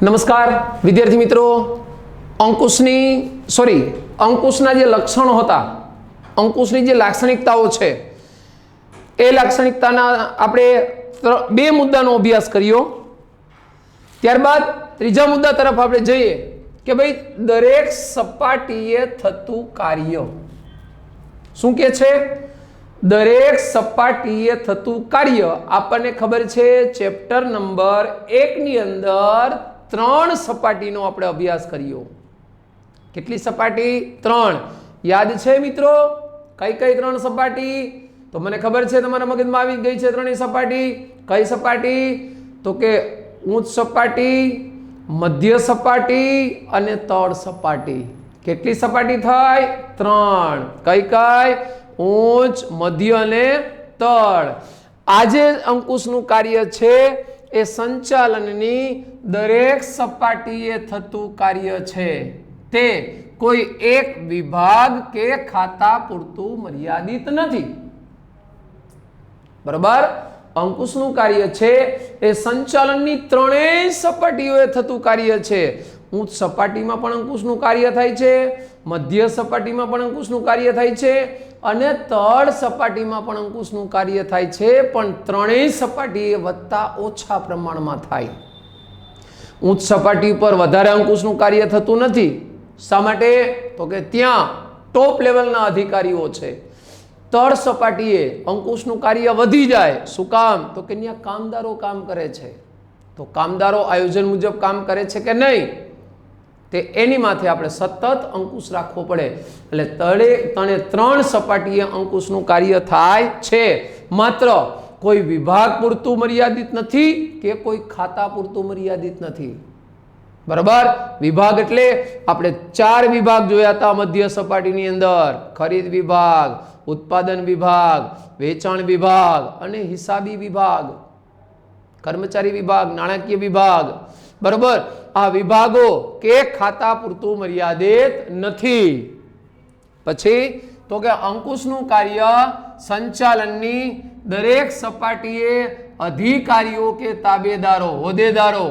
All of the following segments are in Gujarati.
નમસ્કાર વિદ્યાર્થી મિત્રો, અંકુશના જે લક્ષણો હતા, અંકુશની જે લાક્ષણિકતાઓ છે એ લાક્ષણિકતાના આપણે બે મુદ્દાનો અભ્યાસ કર્યો। ત્યારબાદ ત્રીજા મુદ્દા તરફ આપણે જઈએ કે ભાઈ દરેક સપાટીએ થતું કાર્ય શું કે છે? દરેક સપાટીએ થતું કાર્ય આપણને ખબર છે ચેપ્ટર નંબર 1 ની અંદર 3 સપાટીનો આપણે અભ્યાસ કર્યો। કેટલી સપાટી? 3। યાદ છે મિત્રો કઈ કઈ 3 સપાટી? તો મને ખબર છે તમારા મગજમાં આવી ગઈ છે 3 સપાટી। કઈ સપાટી? તો કે ઉચ્ચ સપાટી, મધ્ય સપાટી અને તળ સપાટી। કેટલી સપાટી થઈ? 3। કઈ કઈ? ઉચ્ચ, મધ્ય અને તળ। આજે અંકુશનું કાર્ય છે એ સંચાલનની દરેક સપાટીએ થતું કાર્ય છે, તે કોઈ એક વિભાગ કે ખાતા પૂરતું મર્યાદિત નથી। બરાબર? અંકુશનું કાર્ય છે એ સંચાલનની ત્રણેય સપાટીઓએ થતું કાર્ય છે। ઉચ્ચ સપાટીમાં પણ અંકુશનું કાર્ય થાય છે, મધ્ય સપાટીમાં પણ અંકુશનું કાર્ય થાય છે અને તળ સપાટીમાં પણ અંકુશનું કાર્ય થાય છે, પણ ત્રણેય સપાટીએ વત્તા ઓછા પ્રમાણમાં થાય। ઉચ્ચ સપાટી પર વધારે અંકુશનું કાર્ય થતું નથી। શા માટે? તો કે ત્યાં ટોપ લેવલના અધિકારીઓ છે। તળ સપાટીએ અંકુશનું કાર્ય વધી જાય। શું કામ? તો કે ત્યાં કામદારો કામ કરે છે। તો કામદારો આયોજન મુજબ કામ કરે છે કે નહીં, તે એની માથે આપણે સતત અંકુશ રાખવો પડે। એટલે ત્રણ સપાટીએ અંકુશનું કાર્ય થાય છે, માત્ર કોઈ વિભાગ પૂરતું મર્યાદિત નથી કે કોઈ ખાતા પૂરતું મર્યાદિત નથી। બરાબર? વિભાગ એટલે આપણે 4 વિભાગ જોયા હતા મધ્ય સપાટીની અંદર: ખરીદ વિભાગ, ઉત્પાદન વિભાગ, વેચાણ વિભાગ અને હિસાબી વિભાગ, કર્મચારી વિભાગ, નાણાકીય વિભાગ। બરાબર? આ વિભાગો કે ખાતા પૂરતું મર્યાદિત નથી। પછી તો કે અંકુશનું કાર્ય સંચાલનની દરેક સપાટીએ અધિકારીઓ કે તાબેદારો, હોદ્દેદારો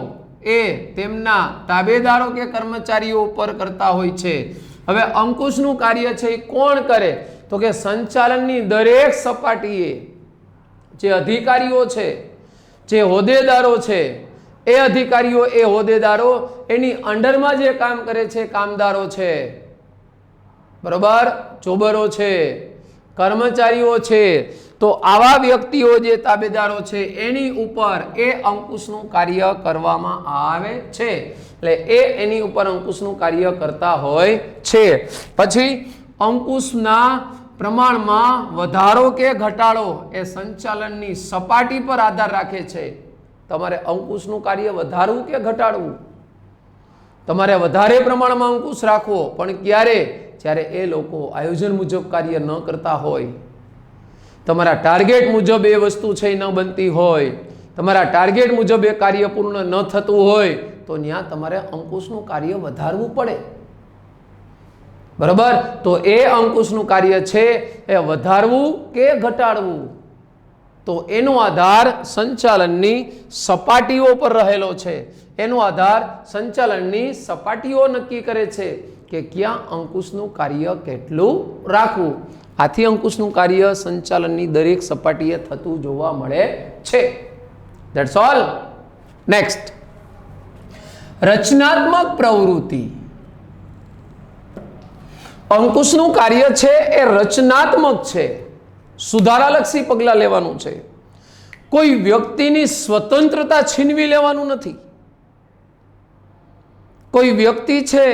એ તેમના તાબેદારો કે કર્મચારીઓ ઉપર કરતા હોય છે। હવે અંકુશનું કાર્ય છે એ કોણ કરે? તો કે સંચાલનની દરેક સપાટીએ જે અધિકારીઓ છે, જે હોદ્દેદારો છે, એ અધિકારીઓ, એ હોદ્દેદારો, એની અંડરમાં જે કામ કરે છે કામદારો છે, બરોબર, ચોબરો છે, કર્મચારીઓ છે, તો આવા વ્યક્તિઓ જે તાબેદારો છે એની ઉપર એ અંકુશનું કાર્ય કરવામાં આવે છે। એટલે એની ઉપર અંકુશનું કાર્ય કરતા હોય છે। પછી અંકુશના પ્રમાણમાં વધારો કે ઘટાડો એ સંચાલનની સપાટી પર આધાર રાખે છે। તમારે અંકુશનું કાર્ય વધારવું કે ઘટાડવું, તમારે વધારે પ્રમાણમાં અંકુશ રાખવો, પણ ક્યારે? જ્યારે એ લોકો આયોજન મુજબ કાર્ય ન કરતા હોય, તમારા ટાર્ગેટ મુજબ એ વસ્તુ છે ન બનતી હોય, તમારા ટાર્ગેટ મુજબ એ કાર્ય પૂર્ણ ન થતું હોય, તો ત્યાં તમારે અંકુશનું કાર્ય વધારવું પડે। બરાબર? તો એ અંકુશનું કાર્ય છે એ વધારવું કે ઘટાડવું, તો એનો આધાર સંચાલનની સપાટીઓ પર રહેલો છે। એનો આધાર સંચાલનની સપાટીઓ નક્કી કરે છે કે ક્યાં અંકુશનું કાર્ય કેટલું રાખવું। આથી અંકુશનું કાર્ય સંચાલનની દરેક સપાટીએ થતું જોવા મળે છે। That's all. નેક્સ્ટ, રચનાત્મક પ્રવૃત્તિ। અંકુશનું કાર્ય છે એ રચનાત્મક છે, સુધારાલક્ષી પગલાં લેવાનું છે। કોઈ વ્યક્તિની સ્વતંત્રતા છીનવી લેવાનું નથી। કોઈ વ્યક્તિ છે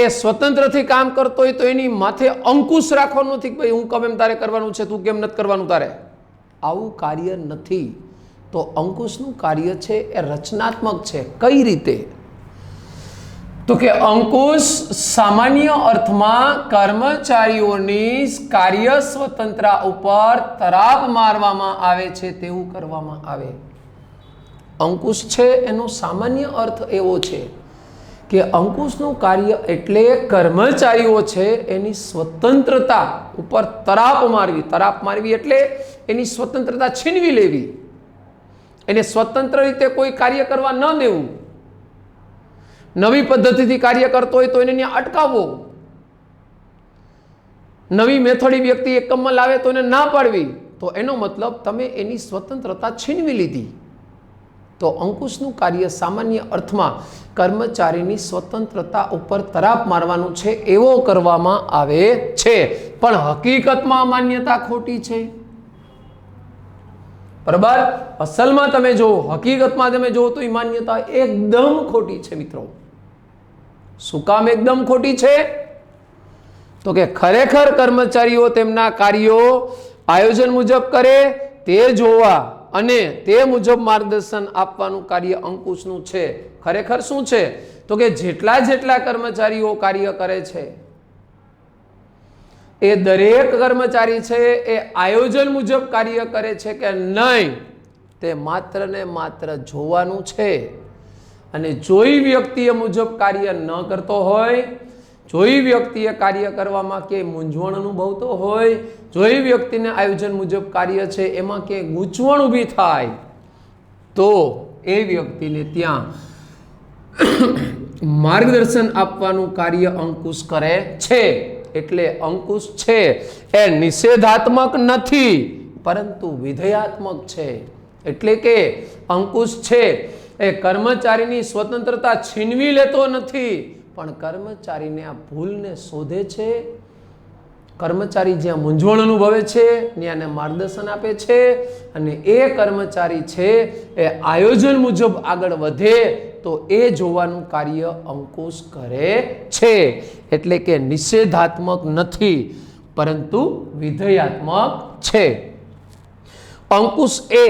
એ સ્વતંત્રથી કામ કરતો હોય તો એની માથે અંકુશ રાખવાનું નથી કે ભાઈ હું કેમ તારે કરવાનું છે, તું કેમ નથી કરવાનું તારે, આવું કાર્ય નથી। તો અંકુશનું કાર્ય છે એ રચનાત્મક છે। કઈ રીતે? તો કે અંકુશ સામાન્ય અર્થમાં કર્મચારીઓની કાર્ય સ્વતંત્રતા ઉપર તરાપ મારવામાં આવે છે તેવું કરવામાં આવે। અંકુશ છે એનો સામાન્ય અર્થ એવો છે કે અંકુશનું કાર્ય એટલે કર્મચારીઓ છે એની સ્વતંત્રતા ઉપર તરાપ મારવી। તરાપ મારવી એટલે એની સ્વતંત્રતા છીનવી લેવી, એને સ્વતંત્ર રીતે કોઈ કાર્ય કરવા ન દેવું। નવી પદ્ધતિથી કાર્ય કરતો હોય તો એને ત્યાં અટકાવવો, નવી મેથડ એ વ્યક્તિ એકમમાં લાવે તો એને ના પાડવી, તો એનો મતલબ તમે એની સ્વતંત્રતા છીનવી લીધી. તો અંકુશનું કાર્ય સામાન્ય અર્થમાં કર્મચારીની સ્વતંત્રતા ઉપર તરાપ મારવાનું છે એવો કરવામાં આવે છે, પણ હકીકતમાં માન્યતા ખોટી છે. બરાબર, અસલમાં તમે જો, હકીકતમાં તમે જો તો એ માન્યતા એકદમ ખોટી છે મિત્રો. શું કામ એકદમ ખોટી છે? તો કે ખરેખર કર્મચારીઓ તેમના કાર્યો આયોજન મુજબ કરે તે જોવા અને તે મુજબ માર્ગદર્શન આપવાનું કાર્ય અંકુશનું છે. ખરેખર શું છે? તો કે જેટલા કર્મચારીઓ કાર્ય કરે છે એ દરેક કર્મચારી છે એ આયોજન મુજબ કાર્ય કરે છે કે નહીં તે માત્ર ને માત્ર જોવાનું છે. અને જોઈ વ્યક્તિ મુજબ કાર્ય ન કરતો હોય, જોઈ વ્યક્તિએ કાર્ય કરવામાં કે મૂંઝવણ અનુભવતો હોય, જોઈ વ્યક્તિને આયોજન મુજબ કાર્ય છે એમાં કે ગૂંચવણ ઊભી થાય, તો એ વ્યક્તિને ત્યાં માર્ગદર્શન આપવાનું કાર્ય અંકુશ કરે છે. એટલે અંકુશ છે એ નિષેધાત્મક નથી પરંતુ વિધેયાત્મક છે. એટલે કે અંકુશ છે એ કર્મચારીની સ્વતંત્રતા છીનવી લેતો નથી, પણ કર્મચારીને આ ભૂલને શોધે છે, કર્મચારી જ્યાં મૂંઝવણ અનુભવે છે ત્યાં માર્ગદર્શન આપે છે, અને એ કર્મચારી છે એ આયોજન મુજબ આગળ વધે તો એ જોવાનું કાર્ય અંકુશ કરે છે. એટલે કે નિષેધાત્મક નથી પરંતુ વિધેયાત્મક છે. અંકુશ એ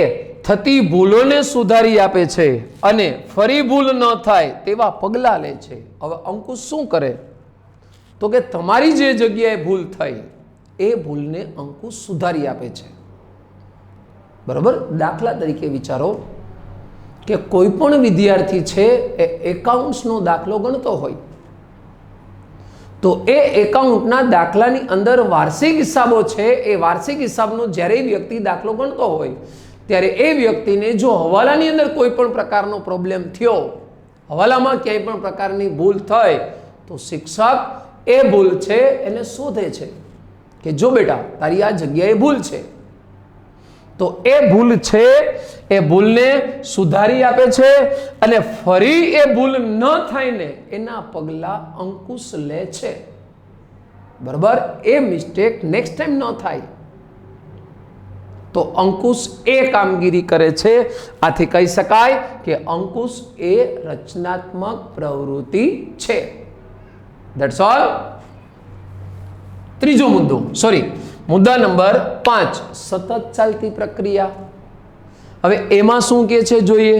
થતી ભૂલોને સુધારી આપે છે અને ફરી ભૂલ ન થાય તેવા પગલાં લે છે. હવે અંકુશ શું કરે? તો કે તમારી જે જગ્યાએ ભૂલ થઈ એ ભૂલને અંકુશ સુધારી આપે છે. બરાબર, દાખલા તરીકે વિચારો કે કોઈ પણ વિદ્યાર્થી છે એ એકાઉન્ટ્સનો દાખલો ગણતો હોય, તો એ એકાઉન્ટના દાખલાની અંદર વાર્ષિક હિસાબો છે, એ વાર્ષિક હિસાબનો જ્યારે વ્યક્તિ દાખલો ગણતો હોય ત્યારે એ વ્યક્તિને જો હવાલાની અંદર કોઈ પણ પ્રકારનો પ્રોબ્લેમ થયો, હવાલામાં ક્યાંય પણ પ્રકારની ભૂલ થઈ, તો શિક્ષક એ ભૂલ છે એને શોધે છે કે જો બેટા તારી આ જગ્યાએ ભૂલ છે, તો એ ભૂલ છે એ ભૂલને સુધારી આપે છે અને ફરી એ ભૂલ ન થાય ને એના પગલાં અંકુશ લે છે. બરાબર, એ મિસ્ટેક નેક્સ્ટ ટાઈમ ન થાય, તો અંકુશ એ કામગીરી કરે છે. આથી કહી શકાય કે અંકુશ એ રચનાત્મક પ્રવૃત્તિ છે. That's all. ત્રીજો મુદ્દો, મુદ્દા નંબર 5, સતત ચાલતી પ્રક્રિયા. હવે એમાં શું કહે છે જોઈએ.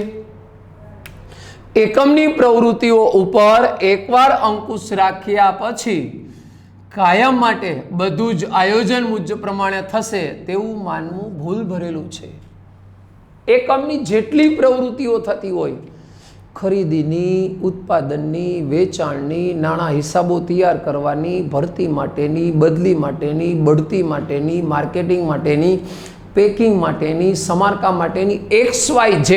એકમની પ્રવૃત્તિઓ ઉપર એકવાર અંકુશ રાખ્યા પછી કાયમ માટે બધું જ આયોજન મુજબ પ્રમાણે થશે તેવું માનવું ભૂલ ભરેલું છે. એકમની જેટલી પ્રવૃત્તિઓ થતી હોય, ખરીદીની, ઉત્પાદનની, વેચાણની, નાણાં હિસાબો તૈયાર કરવાની, ભરતી માટેની, બદલી માટેની, બઢતી માટેની, માર્કેટિંગ માટેની, પેકિંગ માટેની, સમારકામ માટેની, XYZ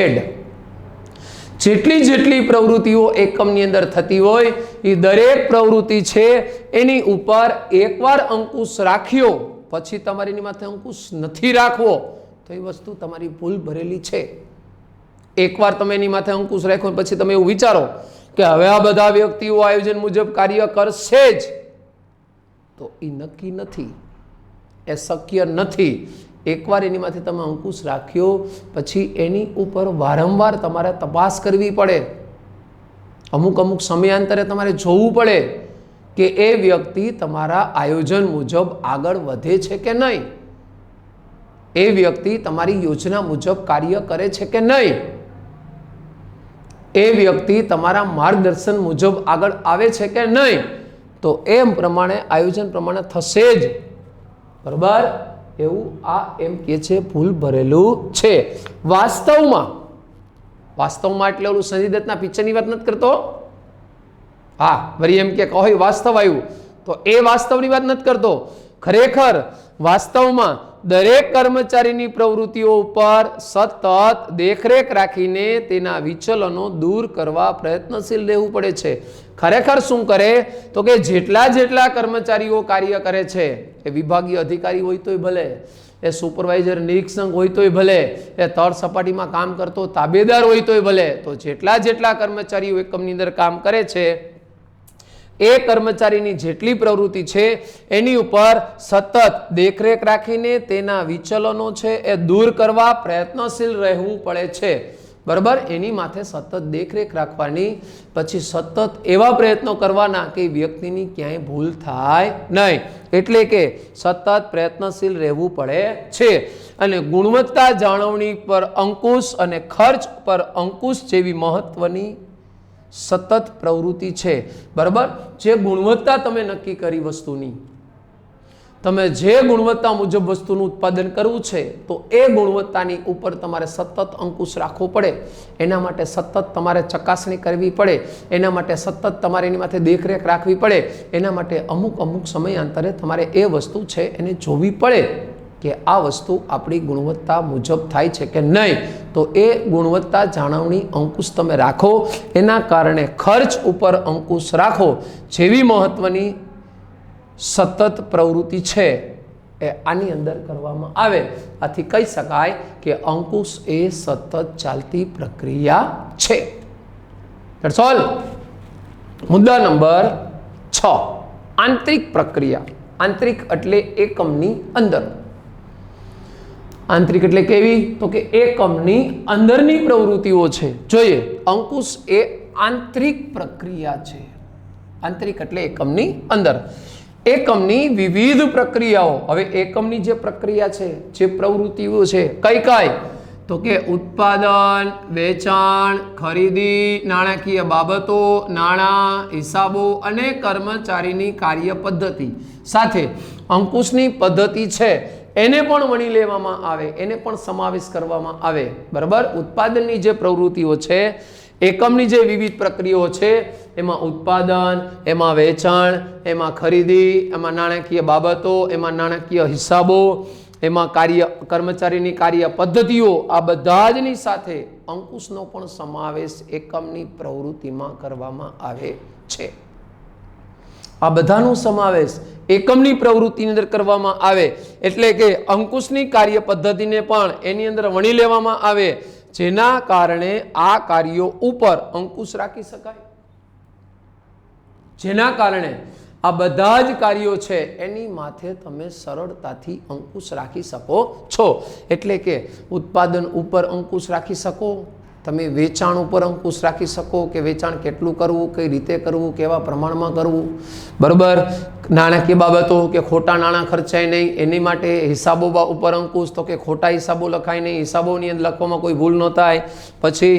જેટલી પ્રવૃત્તિઓ એકમની અંદર થતી હોય એ દરેક પ્રવૃત્તિ છે એની ઉપર એકવાર અંકુશ રાખ્યો પછી તમારી એની માથે અંકુશ નથી રાખવો તો એ વસ્તુ તમારી ભૂલ ભરેલી છે. એકવાર તમે એની માથે અંકુશ રાખ્યો પછી તમે એવું વિચારો કે હવે આ બધા વ્યક્તિઓ આયોજન મુજબ કાર્ય કરશે જ, તો એ નક્કી નથી, એ શક્ય નથી. એકવાર એની માથે તમે અંકુશ રાખ્યો પછી એની ઉપર વારંવાર તમારે તપાસ કરવી પડે, અમુક સમયાંતરે તમારે જોવું પડે કે એ વ્યક્તિ તમારા આયોજન મુજબ આગળ વધે છે કે નહીં, એ વ્યક્તિ તમારી યોજના મુજબ કાર્ય કરે છે કે નહીં, એ વ્યક્તિ તમારા માર્ગદર્શન મુજબ આગળ આવે છે કે નહીં, તો એમ પ્રમાણે આયોજન પ્રમાણે થશે જ. બરાબર, એવું આ એમ કે છે ભૂલ ભરેલું છે. વાસ્તવમાં એટલે ઓલું સંજય દત્તના પિક્ચરની વાત નથી કરતો. હા, વળી એમ કે કહો વાસ્તવ આવ્યું, તો એ વાસ્તવની વાત નથી કરતો. ખરેખર વાસ્તવમાં દરેક કર્મચારીની પ્રવૃત્તિઓ ઉપર સતત દેખરેખ રાખીને તેના વિચલનો દૂર કરવા પ્રયત્નશીલ રહેવું પડે છે. ખરેખર શું કરે તો કે જેટલા કર્મચારીઓ કાર્ય કરે છે, એ વિભાગીય અધિકારી હોય તોય ભલે, એ સુપરવાઇઝર નિરીક્ષક હોય તોય ભલે, એ તળ સપાટીમાં કામ કરતો તાબેદાર હોય તોય ભલે, તો જેટલા કર્મચારીઓ એકમની અંદર કામ કરે છે, એ કર્મચારીની જેટલી પ્રવૃત્તિ છે એની ઉપર સતત દેખરેખ રાખીને તેના વિચલનો છે એ દૂર કરવા પ્રયત્નશીલ રહેવું પડે છે. બરાબર, એની માથે સતત દેખરેખ રાખવાની, પછી સતત એવા પ્રયત્નો કરવાના કે વ્યક્તિની ક્યાંય ભૂલ થાય નહીં, એટલે કે સતત પ્રયત્નશીલ રહેવું પડે છે. અને ગુણવત્તા જાળવણી પર અંકુશ અને ખર્ચ પર અંકુશ જેવી મહત્વની સતત પ્રવૃત્તિ છે. બરાબર, જે ગુણવત્તા તમે નક્કી કરી વસ્તુની, તમે જે ગુણવત્તા મુજબ વસ્તુનું ઉત્પાદન કરવું છે, તો એ ગુણવત્તાની ઉપર તમારે સતત અંકુશ રાખવો પડે. એના માટે સતત તમારે ચકાસણી કરવી પડે, એના માટે સતત તમારે એની માથે દેખરેખ રાખવી પડે, એના માટે અમુક સમયાંતરે તમારે એ વસ્તુ છે એને જોવી પડે કે આ વસ્તુ આપણી ગુણવત્તા મુજબ થાય છે કે નહીં. તો એ ગુણવત્તા જાળવણી અંકુશ તમે રાખો, એના કારણે ખર્ચ ઉપર અંકુશ રાખો જેવી મહત્વની સતત પ્રવૃત્તિ છે એ આની અંદર કરવામાં આવે. આથી કહી શકાય કે અંકુશ એ સતત ચાલતી પ્રક્રિયા છે. That's all. મુદ્દા નંબર 6, આંતરિક પ્રક્રિયા. આંતરિક એટલે એકમની અંદર. આંતરિક એટલે કેવી? તો કે એકમની અંદરની પ્રવૃત્તિઓ છે. જોઈએ, અંકુશ એ આંતરિક પ્રક્રિયા છે. આંતરિક એટલે એકમની અંદર. એકમની વિવિધ પ્રક્રિયાઓ. હવે એકમની જે પ્રક્રિયા છે, જે પ્રવૃત્તિઓ છે, કઈ તો કે ઉત્પાદન, વેચાણ, ખરીદી, નાણાકીય બાબતો, નાણાં, હિસાબો અને કર્મચારીની કાર્ય પદ્ધતિ સાથે અંકુશની પદ્ધતિ છે એને પણ વણી લેવામાં આવે, એને પણ સમાવેશ કરવામાં આવે. બરાબર, ઉત્પાદનની જે પ્રવૃત્તિઓ છે, એકમની જે વિવિધ પ્રક્રિયાઓ છે, એમાં ઉત્પાદન, એમાં વેચાણ, એમાં ખરીદી, એમાં નાણાકીય બાબતો, એમાં નાણાકીય હિસાબો, એમાં કર્મચારીની કાર્ય પદ્ધતિઓ, આ બધા જની સાથે અંકુશનો પણ સમાવેશ એકમની પ્રવૃત્તિમાં કરવામાં આવે છે. આ બધાનો સમાવેશ એકમની પ્રવૃત્તિની અંદર કરવામાં આવે, એટલે કે અંકુશની કાર્ય પદ્ધતિને પણ એની અંદર વણી લેવામાં આવે, જેના કારણે આ કાર્યો ઉપર અંકુશ રાખી શકાય. જેના કારણે આ બધા જ કાર્યો છે એની માથે તમે સરળતાથી અંકુશ રાખી શકો છો. એટલે કે ઉત્પાદન ઉપર અંકુશ રાખી શકો, તમે વેચાણ ઉપર અંકુશ રાખી શકો કે વેચાણ કેટલું કરવું, કઈ રીતે કરવું, કેવા પ્રમાણમાં કરવું. બરાબર, નાણાકીય બાબતો કે ખોટા નાણાં ખર્ચાય નહીં એની માટે હિસાબો ઉપર અંકુશ, તો કે ખોટા હિસાબો લખાય નહીં, હિસાબોની અંદર લખવામાં કોઈ ભૂલ ન થાય. પછી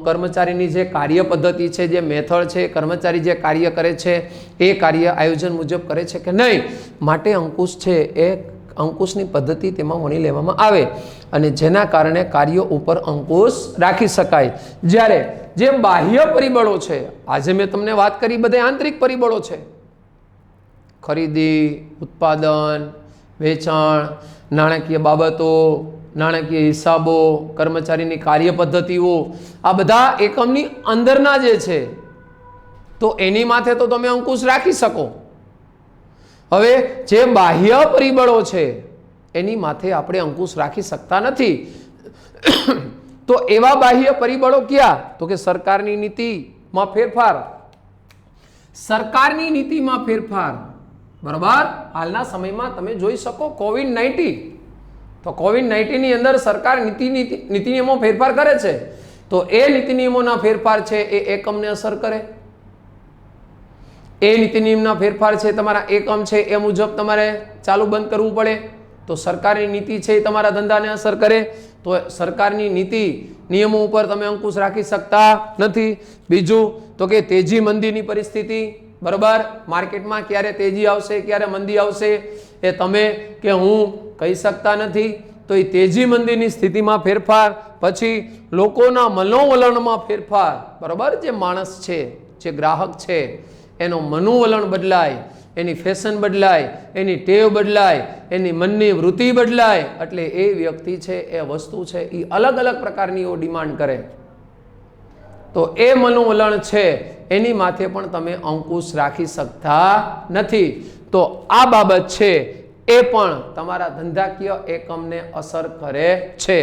કર્મચારીની જે કાર્ય પદ્ધતિ છે, જે મેથડ છે, કર્મચારી જે કાર્ય કરે છે એ કાર્ય આયોજન મુજબ કરે છે કે નહીં, માટે અંકુશ છે એ અંકુશની પદ્ધતિ તેમાં વણી લેવામાં આવે, અને જેના કારણે કાર્યો ઉપર અંકુશ રાખી શકાય. જ્યારે જે બાહ્ય પરિબળો છે, આજે મેં તમને વાત કરી, બધા આંતરિક પરિબળો છે. ખરીદી, ઉત્પાદન, વેચાણ, નાણાકીય બાબતો, નાણાકીય હિસાબો, કર્મચારીની કાર્ય પદ્ધતિઓ, આ બધા એકમની અંદરના જે છે, તો એની માથે તો તમે અંકુશ રાખી શકો. હવે જે બાહ્ય પરિબળો છે એની માથે આપણે અંકુશ રાખી શકતા નથી. તો એવા બાહ્ય પરિબળો ક્યાં? તો કે સરકારની નીતિમાં ફેરફાર. સરકારની નીતિમાં ફેરફાર. બરાબર, હાલના સમયમાં તમે જોઈ શકો કોવિડ-19, તો કોવિડ-19 ની અંદર સરકાર નીતિ નિયમો ફેરફાર કરે છે, તો એ નીતિ નિયમોના ફેરફાર છે એ એકમને અસર કરે. એ નીતિ નિયમના ફેરફાર છે, તમારા એકમ છે એ મુજબ તમારે ચાલુ બંધ કરવું પડે, તો સરકારની નીતિ છે એ તમારા ધંધાને અસર કરે. તો સરકારની નીતિ નિયમો ઉપર તમે અંકુશ રાખી શકતા નથી. બીજું તો કે તેજી મંદીની પરિસ્થિતિ. બરાબર, માર્કેટમાં ક્યારે તેજી આવશે, ક્યારે મંદી આવશે, એ તમે કે હું કહી શકતા નથી. તો એ તેજી મંદીની સ્થિતિમાં ફેરફાર, પછી લોકોના મનોવલણમાં ફેરફાર. બરાબર, જે માણસ છે, જે ગ્રાહક છે, એનો મનોવલણ બદલાય, એની ફેશન બદલાય, એની ટેવ બદલાય, એની મનની વૃત્તિ બદલાય, એટલે એ વ્યક્તિ છે, એ વસ્તુ છે, એ અલગ અલગ પ્રકારની ડિમાન્ડ કરે. તો એ મનોવલણ છે એની માથે પણ તમે અંકુશ રાખી શકતા નથી. તો આ બાબત છે એ પણ તમારા ધંધાકીય એકમને અસર કરે છે.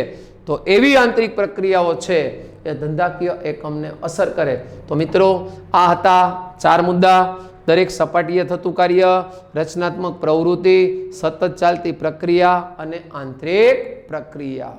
તો એવી આંતરિક પ્રક્રિયાઓ છે એ ધંધાકીય એકમને અસર કરે. તો મિત્રો, આ હતા 4 મુદ્દા. દરેક સપાટીએ થતું કાર્ય, રચનાત્મક પ્રવૃત્તિ, સતત ચાલતી પ્રક્રિયા અને આંતરિક પ્રક્રિયા.